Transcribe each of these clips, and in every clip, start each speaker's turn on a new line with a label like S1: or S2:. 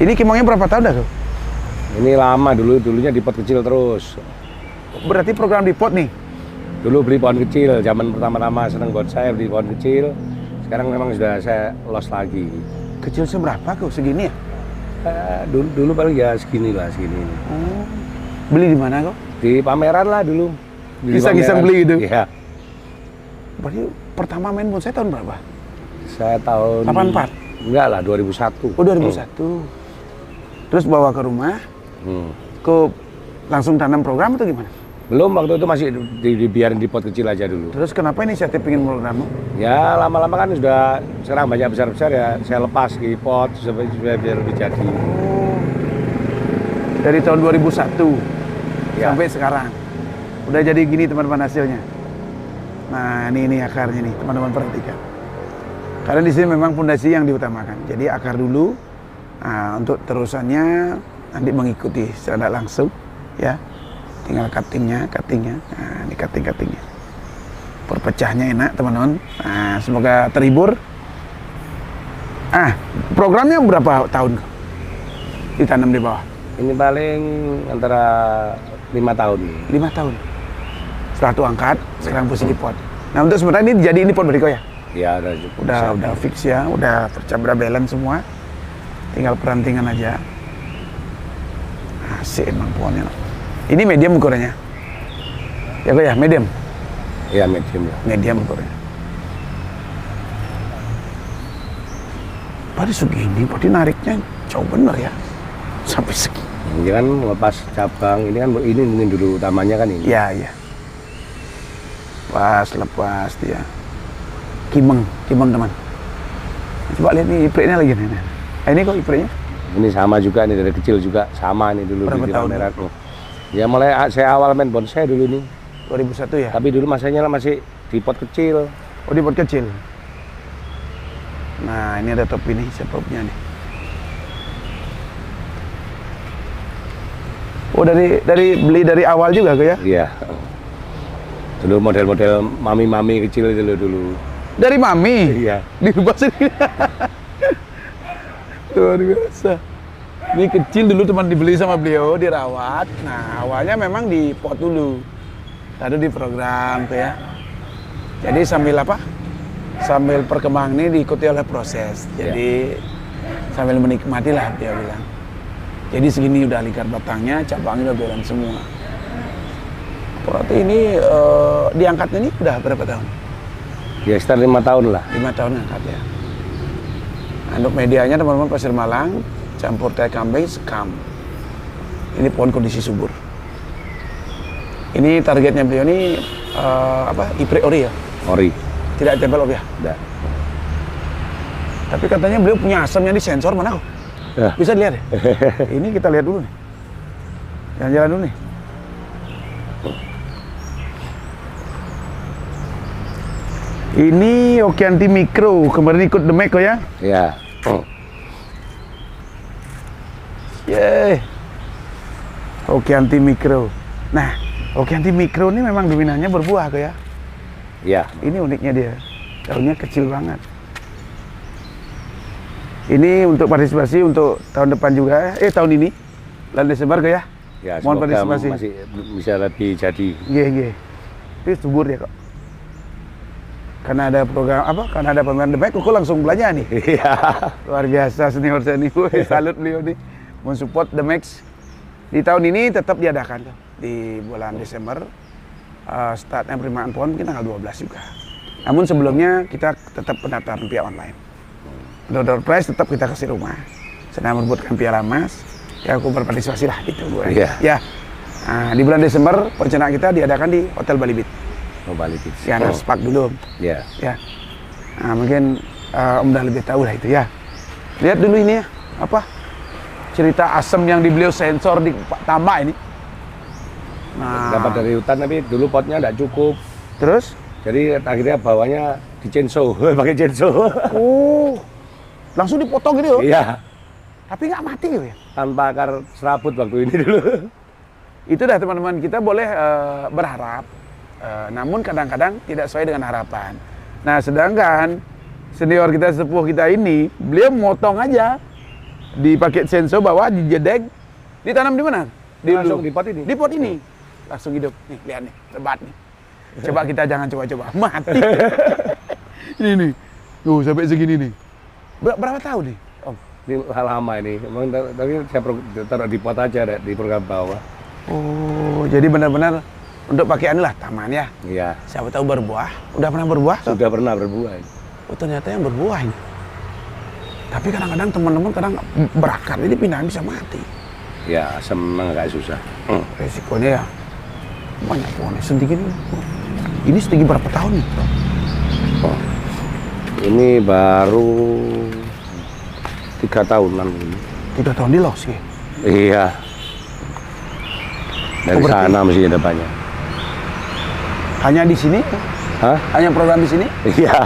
S1: Ini kimongnya berapa tahun dah, Kau?
S2: Ini lama dulunya di pot kecil terus.
S1: Berarti program di pot nih?
S2: Dulu beli pohon kecil, zaman pertama-tama seneng bonsai beli pohon kecil. Sekarang memang sudah saya los lagi.
S1: Kecil seberapa, Kau? Segini ya?
S2: Dulu paling ya segini lah, segini.
S1: Oh. Beli di mana, Kau?
S2: Di pameran lah dulu.
S1: Iseng-iseng beli gitu?
S2: Iya.
S1: Berarti pertama main bonsai tahun berapa?
S2: Saya tahun
S1: 84?
S2: Enggak lah, 2001.
S1: Oh, 2001. Terus bawa ke rumah, Kau langsung tanam program atau gimana?
S2: Belum, waktu itu masih dibiarin di pot kecil aja dulu.
S1: Terus kenapa inisiatif pengen program?
S2: Ya lama-lama kan sudah sekarang banyak besar-besar ya, saya lepas di pot supaya biar lebih jadi.
S1: Oh. Dari tahun 2001
S2: Ya.
S1: sampai sekarang. Udah jadi gini teman-teman hasilnya. Nah, ini akarnya nih, teman-teman perhatikan. Karena di sini memang fondasi yang diutamakan. Jadi akar dulu. Nah, untuk terusannya nanti mengikuti secara langsung, ya. Tinggal cuttingnya. Nah, ini cuttingnya. Perpecahnya enak, teman-teman. Nah, semoga terhibur. Programnya berapa tahun ditanam di bawah?
S2: Ini paling antara 5 tahun.
S1: 5 tahun. Setelah itu angkat, sekarang posisi di pot. Nah, untuk sementara ini jadi ini pot beriko ya?
S2: Ya udah cukup.
S1: Udah fix ya, udah tercabra balance semua. Tinggal perantingan aja. Asik emang pohonnya. Ini medium ukurannya. Ya kok ya, medium.
S2: Iya medium lah.
S1: Medium ukurannya. Pada segini, berarti nariknya jauh bener ya. Sampai segini.
S2: Ini kan lepas cabang, ini kan ini mungkin dulu utamanya kan ini.
S1: Iya. Pas lepas dia. Kimeng teman. Coba lihat nih ipreknya lagi nih. Ini kok ipreknya?
S2: Ini sama juga nih, dari kecil juga sama nih dulu.
S1: Berapa
S2: di
S1: tahun?
S2: pameran. Ya mulai saya awal main bonsai dulu nih.
S1: 2001 ya?
S2: Tapi dulu masanya masih di pot kecil.
S1: Oh, di pot kecil. Nah, ini ada topi nih, sepopnya nih. Oh, dari beli dari awal juga kok ya?
S2: Iya. Dulu model-model mami-mami kecil itu dulu.
S1: Dari mami?
S2: Iya.
S1: Di rumah sini. Luar biasa. Ini kecil dulu teman dibeli sama beliau, dirawat. Nah, awalnya memang di pot dulu. Lalu di program tuh ya. Jadi sambil apa? Sambil perkembangan ini diikuti oleh proses. Jadi sambil menikmati lah dia bilang. Jadi segini udah lingkar batangnya, cabangnya udah belan semua. Berarti ini diangkatnya ini udah berapa tahun?
S2: Ya sekitar 5 tahun lah.
S1: 5 tahun angkat ya. Nah, untuk medianya teman-teman pasir Malang, campur teh kambing, sekam. Ini pohon kondisi subur. Ini targetnya beliau ini iprek ori ya?
S2: Ori.
S1: Tidak tempel ori ya?
S2: Udah.
S1: Tapi katanya beliau punya asamnya di sensor, mana kok?
S2: Ya.
S1: Bisa dilihat ya? Ini kita lihat dulu nih. Jalan-jalan dulu nih. Ini Okianti Mikro, kemarin ikut The Mac kok ya?
S2: Iya.
S1: Yeay. Okianti Mikro. Nah, Okianti Mikro ini memang dominannya berbuah kok ya?
S2: Iya.
S1: Ini uniknya dia, daunnya kecil banget. Ini untuk partisipasi untuk tahun depan juga, tahun ini, bulan Desember kok ya?
S2: Ya,
S1: mohon
S2: semoga
S1: partisipasi.
S2: masih bisa lebih jadi.
S1: Iya. Ini subur ya kok. Karena ada program karena ada pameran The Mac, aku langsung belanja nih.
S2: Iya.
S1: Luar biasa senior. Salut beliau nih, mensupport The Max. Di tahun ini tetap diadakan tuh di bulan Desember. Startnya penerimaan pohon mungkin tanggal 12 juga. Namun sebelumnya kita tetap pendaftaran via online. Door prize tetap kita kasih rumah. Sedang merebutkan piala emas. Ya aku berpartisipasi lah gitu gue.
S2: Iya.
S1: Ya. Nah, di bulan Desember perencanaan kita diadakan di Hotel Bali Beach.
S2: Mau balik itu.
S1: Ya, Spark dulu.
S2: Iya.
S1: Ya. Nah, mungkin Om udah lebih tahu lah itu ya. Lihat dulu ini ya, cerita asam yang di beliau sensor di tambak ini. Nah,
S2: Dapat dari hutan tapi dulu potnya enggak cukup.
S1: terus?
S2: Jadi akhirnya bawahnya di chainsaw, pakai chainsaw.
S1: Oh, langsung dipotong gitu ya?
S2: Iya.
S1: Tapi nggak mati gitu ya?
S2: Tanpa akar serabut waktu ini dulu.
S1: Itu dah teman-teman, kita boleh berharap, namun kadang-kadang tidak sesuai dengan harapan. Nah, sedangkan senior kita, sepuh kita ini, beliau motong aja. dipakai senso bawah, dijedek, ditanam di mana?
S2: Langsung di pot ini.
S1: Di pot ini. Langsung hidup. Nih, lihat nih, lebat nih. Coba kita jangan coba-coba. Mati. Ini nih. Tuh, sampai segini nih. Berapa tahun nih? Om?
S2: Ini hal lama ini. Emang tapi saya taruh di pot aja di program bawah.
S1: Oh, jadi benar-benar untuk pakaian lah taman ya.
S2: Iya.
S1: Siapa tahu berbuah. Udah pernah berbuah? Toh?
S2: Sudah pernah berbuah.
S1: Oh, ternyata yang berbuah ini. Tapi kadang-kadang teman-teman kadang berakar, jadi pindahan bisa mati.
S2: Ya, semang agak susah.
S1: Resikonya ya banyak pohonnya sedikit ini. Ini sedikit berapa tahun nih?
S2: Oh. Ini baru 3 tahunan ini.
S1: 3 tahun di los ya?
S2: Iya. Dari sana mesti ada banyak.
S1: Hanya di sini?
S2: Hah?
S1: Hanya program di sini?
S2: Iya.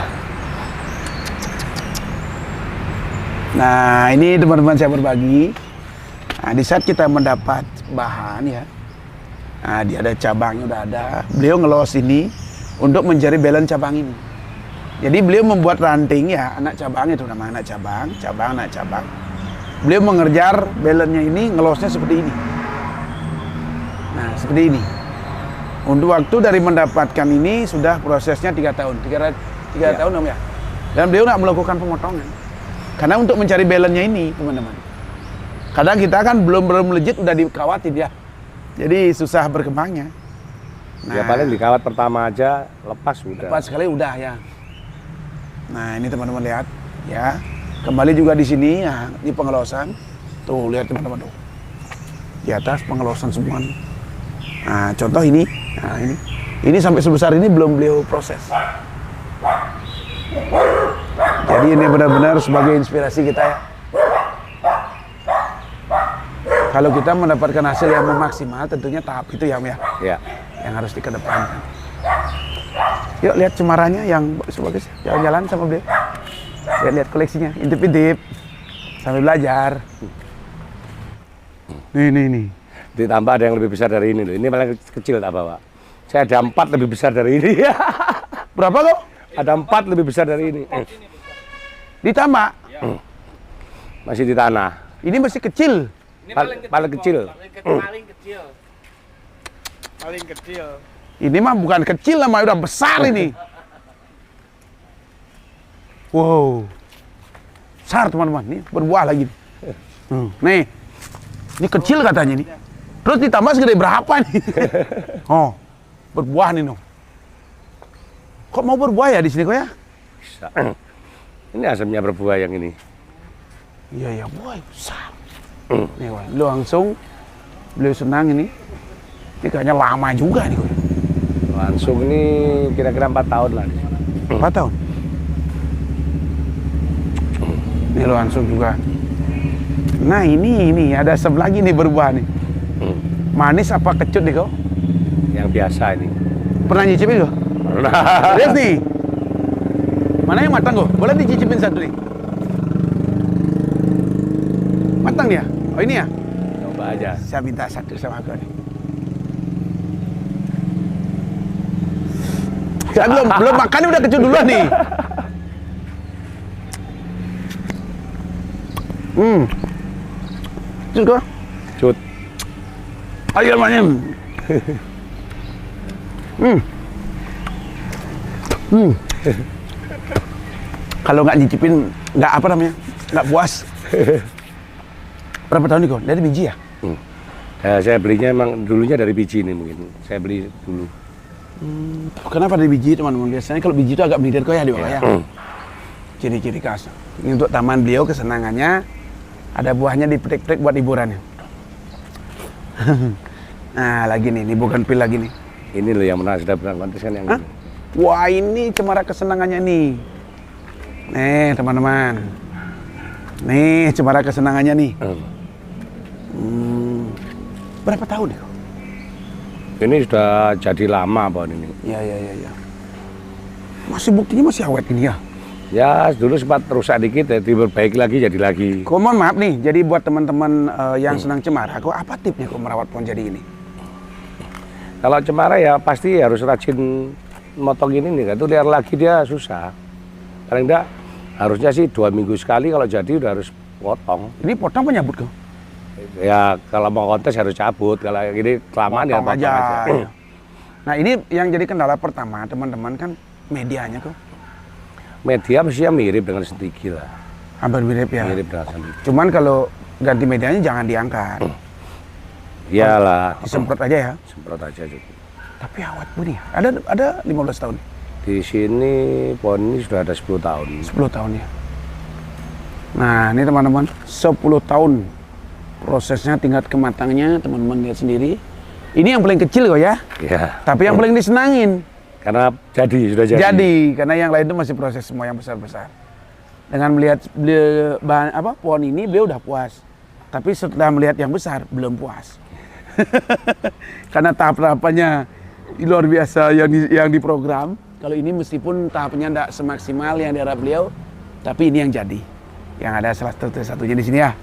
S1: Nah, ini teman-teman saya berbagi. Nah, di saat kita mendapat bahan ya, nah, dia ada cabangnya udah ada. Beliau ngelos ini untuk mencari balance cabang ini. Jadi beliau membuat ranting ya, anak cabang itu nama anak cabang, anak cabang. Beliau mengejar balance-nya ini, ngelosnya seperti ini. Nah, seperti ini. Untuk waktu dari mendapatkan ini sudah prosesnya 3 tahun, 3 tahun Om ya. Dan beliau nggak melakukan pemotongan. Karena untuk mencari balance-nya ini, teman-teman. Kadang kita kan belum melejit udah dikawatin ya. Jadi susah berkembangnya. Nah,
S2: Ya paling di kawat pertama aja lepas sudah.
S1: lepas sekali udah ya. Nah, ini teman-teman lihat ya. Kembali juga di sini ya, di pengelosan. Tuh, lihat teman-teman tuh. Di atas pengelosan semua. Nah, contoh ini. Nah, ini. Ini sampai sebesar ini belum beliau proses. Jadi ini benar-benar sebagai inspirasi kita ya. Kalau kita mendapatkan hasil yang maksimal, tentunya tahap itu ya Om ya,
S2: Ya.
S1: yang harus dikedepankan. Yuk lihat cemarannya yang bagus, jalan-jalan sama beliau. Lihat koleksinya, intip-intip, sambil belajar. Nih.
S2: Ditambah ada yang lebih besar dari ini loh. Ini paling kecil tak bawa. Saya ada 4 lebih besar dari ini.
S1: Berapa kok?
S2: Ada 4 lebih besar dari ini.
S1: Ditambah.
S2: Masih di tanah.
S1: Ini masih kecil.
S3: Ini
S2: Paling kecil.
S3: paling kecil. Paling kecil.
S1: Ini mah bukan kecil, namanya udah besar ini. Wow. Besar teman-teman, nih berbuah lagi. Nih. Ini kecil katanya nih. Terus ditambah segede berapa nih? Oh, berbuah nih no. Kok mau berbuah ya di sini kok ya?
S2: Bisa. Ini asamnya berbuah yang ini.
S1: Iya, buah besar. Nih, Wan. Langsung beliau senang ini. Ini kayaknya lama juga nih, Wan.
S2: Langsung ini kira-kira 4 tahun lah.
S1: 4 tahun. Ini langsung juga. Nah, ini ada asam lagi nih berbuah nih. Manis apa kecut nih kau?
S2: Yang biasa ini.
S1: Pernah nyicipin kau? Lihat nih. Mana yang matang kok? Boleh dicicipin satu nih. Matang dia? Oh ini ya?
S2: Coba aja.
S1: Saya minta satu sama kau nih. Saya belum makan udah kecut duluan nih. Kecut kok?
S2: Cut.
S1: Ayo manim. Kalau nggak nyicipin, nggak apa namanya, nggak puas. Berapa tahun nih kok? Dari biji ya?
S2: Saya belinya emang dulunya dari biji ini mungkin. Saya beli dulu.
S1: Kenapa dari biji teman-teman? Biasanya kalau biji itu agak melidir kok ya di bawah ya. Ciri-ciri khas. Ini untuk taman beliau kesenangannya. Ada buahnya dipetik-petik buat hiburannya. Nah lagi nih bukan pil lagi nih.
S2: Ini loh yang pernah sudah pernah kontes kan yang
S1: Hah?
S2: ini.
S1: Wah ini cemara kesenangannya nih. Nih teman-teman. Nih cemara kesenangannya nih. Berapa tahun ya?
S2: Ini sudah jadi lama pohon ini.
S1: Iya. Masih buktinya masih awet ini ya.
S2: Ya dulu sempat rusak dikit, ya diperbaiki lagi jadi lagi.
S1: Kok mohon maaf nih, jadi buat teman-teman yang senang cemara, kok apa tipnya kok merawat pohon jadi ini?
S2: Kalau cemara ya pasti harus rajin motong ini nih, itu liar lagi dia susah. Paling enggak harusnya sih 2 minggu sekali, kalau jadi udah harus potong.
S1: Ini potong apa nyabut kok?
S2: Ya kalau mau kontes harus cabut, kalau gini kelamaan ya
S1: Potong
S2: potong aja.
S1: aja. Nah ini yang jadi kendala pertama teman-teman kan medianya kok.
S2: Media mestinya mirip dengan sentigi lah.
S1: Hampir mirip ya.
S2: Mirip dengan sentigi.
S1: Cuman kalau ganti medianya jangan diangkat.
S2: Iyalah,
S1: Disemprot aja ya.
S2: semprot aja cukup.
S1: Tapi awet bunyi. Ada 15 tahun.
S2: Di sini pohon ini sudah ada 10 tahun.
S1: 10 tahun ya. Nah ini teman-teman 10 tahun prosesnya tingkat kematangannya teman-teman lihat sendiri. Ini yang paling kecil kok ya.
S2: Ya.
S1: Tapi yang paling disenangin.
S2: Karena sudah jadi.
S1: Jadi karena yang lain itu masih proses semua yang besar-besar. Dengan melihat pohon ini beliau udah puas. Tapi setelah melihat yang besar belum puas. Karena tahap-tahapannya luar biasa yang diprogram. Kalau ini meskipun tahapnya tidak semaksimal yang diharap beliau, tapi ini yang jadi. Yang ada salah satunya di sini ya.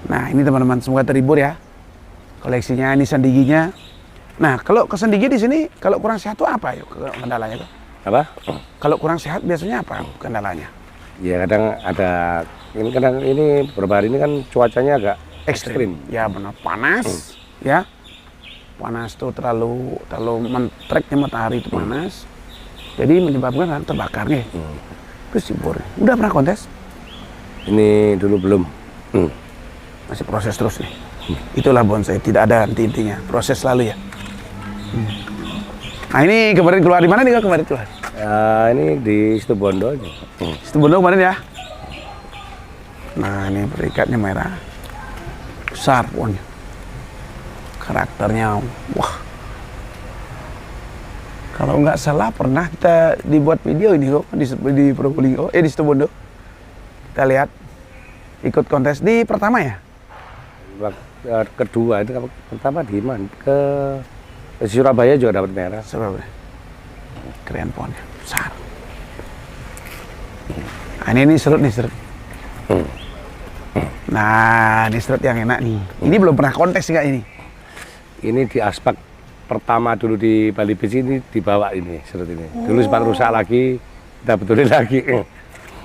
S1: Nah ini teman-teman semoga terhibur ya. Koleksinya ini sendiginya. Nah kalau ke sendigi di sini kalau kurang sehat itu apa yuk kendalanya?
S2: Apa?
S1: Kalau kurang sehat biasanya apa kendalanya?
S2: Ya kadang ini beberapa hari ini kan cuacanya agak ekstrim.
S1: Ya benar panas ya. Panas tuh terlalu mentreknya matahari itu panas. Jadi menyebabkan terbakar nih. Terus sibur. Udah pernah kontes?
S2: Ini dulu belum.
S1: Masih proses terus nih. Itulah bonsai, tidak ada henti-hentinya. Proses selalu ya. Nah ini kemarin keluar di mana nih kak kemarin keluar?
S2: Ini di Situbondo aja.
S1: Situbondo kemarin ya. Nah ini berikatnya merah. Besar pohonnya. Karakternya, wah. Kalau nggak salah pernah kita dibuat video ini kok di Probolinggo, di Situbondo. Kita lihat ikut kontes di pertama ya.
S2: Kedua itu pertama di mana? Ke Surabaya juga dapat merah.
S1: Surabaya. Keren pohonnya, besar. Nah, ini serut nih serut. Nah, ini serut yang enak nih. Ini belum pernah kontes nggak ini?
S2: Ini di aspek pertama dulu di Bali Beach ini dibawa ini serut ini. Dulu sempat rusak lagi, kita betulin lagi.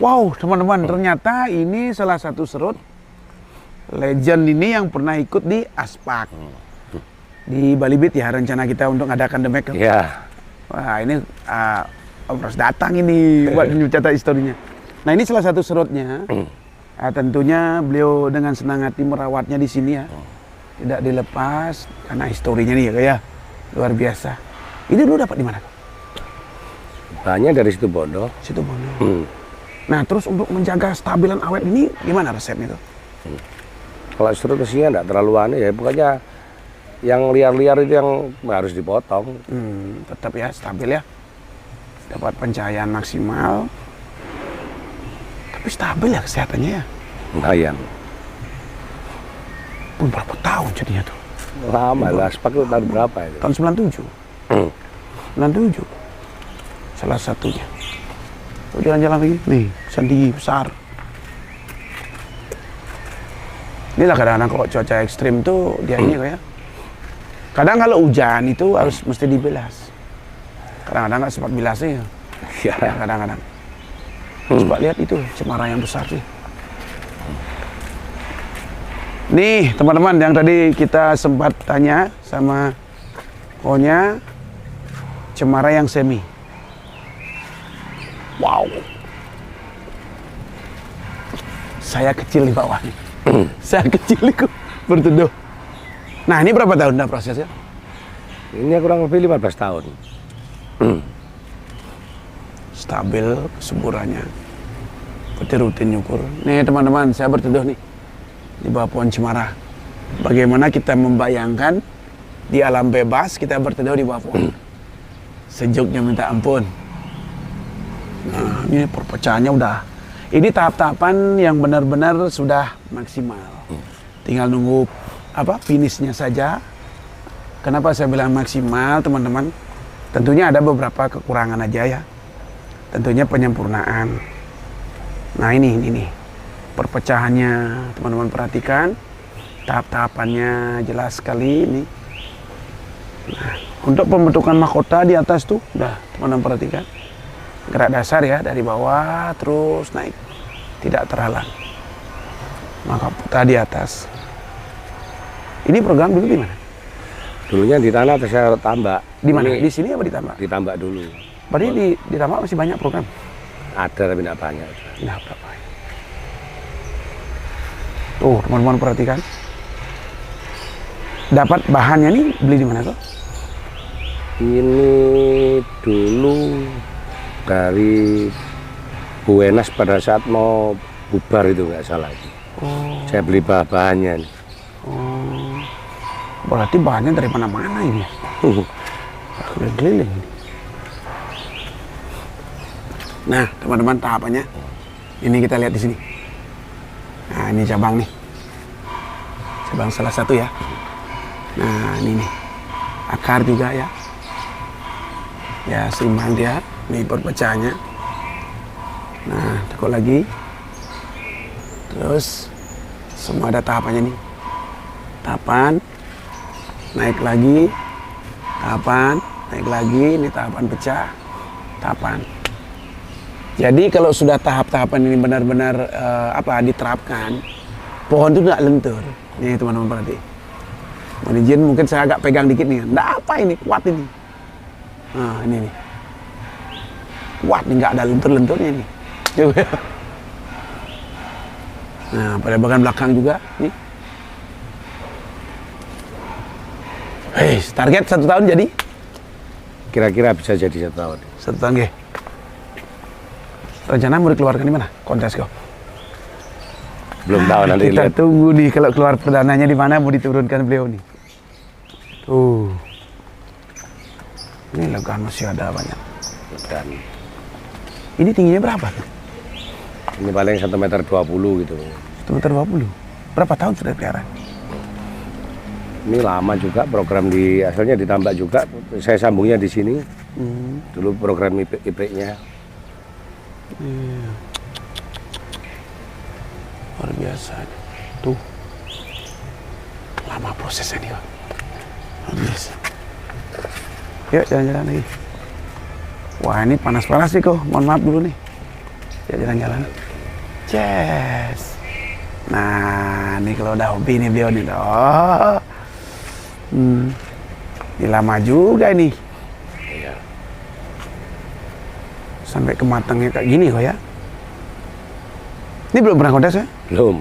S1: Wow, teman-teman, ternyata ini salah satu serut legend ini yang pernah ikut di Aspak. Di Bali Beach ya, rencana kita untuk ngadakan demek.
S2: Iya.
S1: Wah, ini harus datang ini buat mencatat historinya. Nah, ini salah satu serutnya. Tentunya beliau dengan senang hati merawatnya di sini ya. Tidak dilepas karena historinya nih ya, kayak luar biasa. Ini dulu dapat di mana?
S2: Banyak dari Situbondo.
S1: Situbondo. Nah, terus untuk menjaga stabilan awet ini gimana resepnya tuh?
S2: Kalau serut usia enggak terlalu aneh ya, pokoknya yang liar-liar itu yang harus dipotong.
S1: Tetap ya stabil ya. Dapat pencahayaan maksimal. Tapi stabil ya kesehatannya ya.
S2: Lumayan.
S1: Pun berapa tahun jadinya tuh?
S2: Lama lah, Aspak itu tahun berapa itu?
S1: Tahun 97. 97. Salah satunya. Tuh jalan-jalan lagi. Nih, sendiri besar. Inilah kadang-kadang kalau cuaca ekstrim tuh dia ini kok ya. Kadang kalau hujan itu harus mesti dibilas. Kadang-kadang nggak sempat bilasnya.
S2: Ya.
S1: Kadang-kadang. Coba lihat itu cemara yang besar sih. Nih teman-teman yang tadi kita sempat tanya sama Konya, cemara yang semi. Wow. Saya kecil di bawah nih. Saya kecil itu berteduh. Nah ini berapa tahun dah prosesnya?
S2: Ini kurang lebih 15 tahun.
S1: Stabil kesuburannya. Berarti rutin nyukur. Nih teman-teman, saya berteduh nih di bawah pohon cemara. Bagaimana kita membayangkan di alam bebas kita berteduh di bawah pohon. Sejuknya minta ampun. Nah ini perpecahannya udah. Ini tahap-tahapan yang benar-benar sudah maksimal. Tinggal nunggu finishnya saja. Kenapa saya bilang maksimal teman-teman? Tentunya ada beberapa kekurangan aja ya. Tentunya penyempurnaan. Nah ini perpecahannya teman-teman perhatikan. Tahap-tahapannya jelas sekali ini. Nah, untuk pembentukan mahkota di atas tuh udah teman-teman perhatikan. Gerak dasar ya dari bawah terus naik. Tidak terhalang. Makaputra di atas. Ini program dulu di mana?
S2: Dulunya di tanah terus saya tambak.
S1: Di mana?
S2: Ini
S1: Di sini apa di Tambak?
S2: ditambak dulu.
S1: Berarti di Tambak masih banyak program?
S2: Ada tapi tidak banyak.
S1: Nah, berapa? Tuh, teman-teman perhatikan. Dapat bahannya nih beli di mana kok?
S2: Ini dulu dari Bu Enas pada saat mau bubar itu nggak salah.
S1: Oh,
S2: Saya beli bahannya.
S1: oh. Berarti bahannya dari mana-mana ini ya? Keliling-keliling ini. Nah, teman-teman tahapannya ini kita lihat di sini. Nah, ini cabang nih. Cabang salah satu ya. Nah, ini nih. Akar juga ya. Ya, seimbang dia. Ini perpecahannya. Nah, tekuk lagi. Terus semua ada tahapannya nih. Tahapan, naik lagi, tahapan, naik lagi, ini tahapan pecah, tahapan. Jadi kalau sudah tahap-tahapan ini benar-benar diterapkan, pohon itu tidak lentur. Nih teman-teman perhati. Mohon izin mungkin saya agak pegang dikit nih. Nggak apa ini, kuat ini. Nah ini nih. Kuat nih, nggak ada lentur-lenturnya nih. Coba ya. Nah pada bagian belakang juga nih. Hei, target 1 tahun jadi?
S2: Kira-kira bisa jadi 1 tahun.
S1: 1 tahun nggih. Rencana mau dikeluarkan di mana? Kontes kok.
S2: Belum tahu nanti
S1: Kita
S2: lihat.
S1: tunggu nih kalau keluar perdananya di mana mau diturunkan beliau nih. Tuh. Ini legan masih ada banyak.
S2: Dan
S1: Ini tingginya berapa?
S2: ini paling 1,20 meter gitu.
S1: 1,20 meter. Berapa tahun sudah pelihara?
S2: Ini lama juga program asalnya ditambak juga. Saya sambungnya di sini. Dulu program IP-nya.
S1: Luar biasa. Tuh. Lama prosesnya nih, Pak. Luar biasa. Yuk jalan-jalan lagi. Wah ini panas-panas sih kok. Mohon maaf dulu nih. Ya jalan-jalan. Yes. Nah, ini kalau udah hobi nih beliau nih. Oh. Ini lama juga ini.
S2: Iya.
S1: Sampai kematangnya kayak gini kok ya. Ini belum pernah kontes ya?
S2: Belum.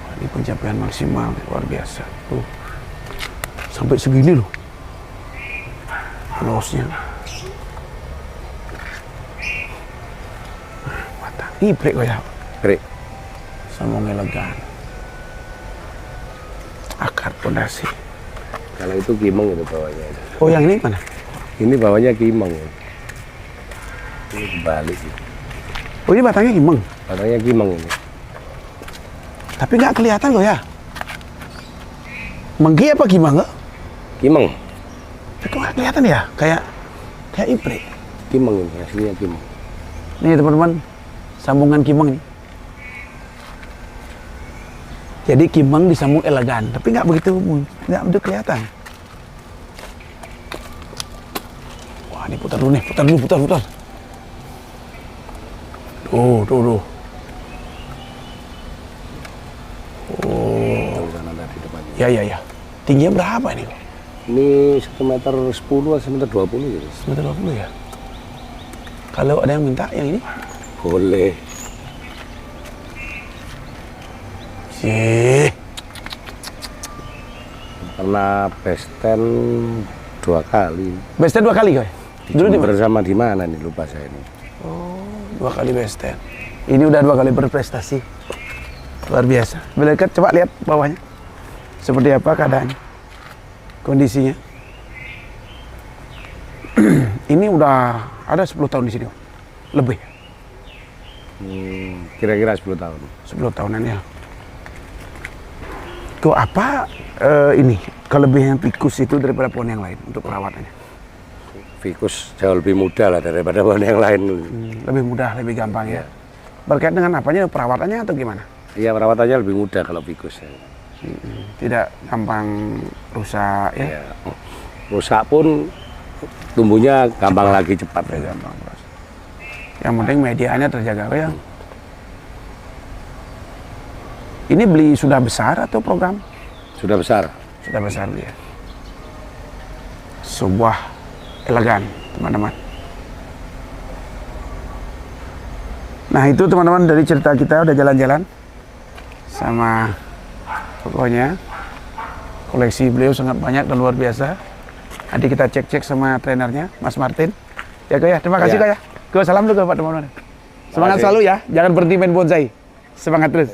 S1: Wah, ini pencapaian maksimal luar biasa. Tuh. Sampai segini loh. Losnya. Matang. Ini break kok ya.
S2: Break.
S1: Sambung elegan. Akar pondasi.
S2: Kalau itu kimeng itu bawahnya.
S1: Oh yang ini mana?
S2: Ini bawahnya kimeng. Ini kebalik.
S1: Oh ini batangnya gimeng.
S2: Batangnya kimeng ini.
S1: Tapi nggak kelihatan kok ya. Menggi apa gimana nggak?
S2: Kimeng.
S1: Tapi kok nggak kelihatan ya? Kayak iprek.
S2: Kimeng ini, hasilnya kimeng.
S1: Nih teman-teman, sambungan kimeng ini. Jadi kimeng disambung elegan, tapi nggak begitu kelihatan. Wah ini putar dulu nih, putar. Tuh. Oh, ya. Tingginya berapa ini?
S2: Ini 1,10 meter 10 atau 1,20 meter gitu.
S1: 1,20 ya? Kalau ada yang minta yang ini?
S2: Boleh.
S1: Sih.
S2: Pernah besten 2 kali.
S1: Besten 2 kali kok? Dulu di mana?
S2: Bersama di mana nih, lupa saya ini.
S1: Oh, 2 kali besten. Ini udah 2 kali berprestasi. Luar biasa. Bila dekat coba lihat bawahnya. Seperti apa keadaannya. Kondisinya. Ini udah ada 10 tahun di sini. Lebih.
S2: Kira-kira 10 tahun.
S1: 10 tahunan ya. Kok apa ini kelebihan Ficus itu daripada pohon yang lain untuk perawatannya?
S2: Ficus jauh lebih mudah lah daripada pohon yang lain.
S1: Lebih mudah, lebih gampang ya. Berkait dengan apanya, perawatannya atau gimana?
S2: Iya, perawatannya lebih mudah kalau Ficus.
S1: Tidak gampang rusak ya?
S2: Ya. Rusak pun tumbuhnya gampang lagi cepat.
S1: Gampang rusak. Yang penting medianya terjaga ya. Ini beli sudah besar atau program?
S2: Sudah besar.
S1: Sudah besar dia. Sebuah elegan, teman-teman. Nah itu teman-teman dari cerita kita udah jalan-jalan sama, pokoknya koleksi beliau sangat banyak dan luar biasa. Nanti kita cek-cek sama trenernya Mas Martin. Ya Ko ya, terima kasih Ko ya. Ko salam dulu ke Pak teman-teman. Semangat selalu ya, jangan berhenti main bonsai. Semangat terus.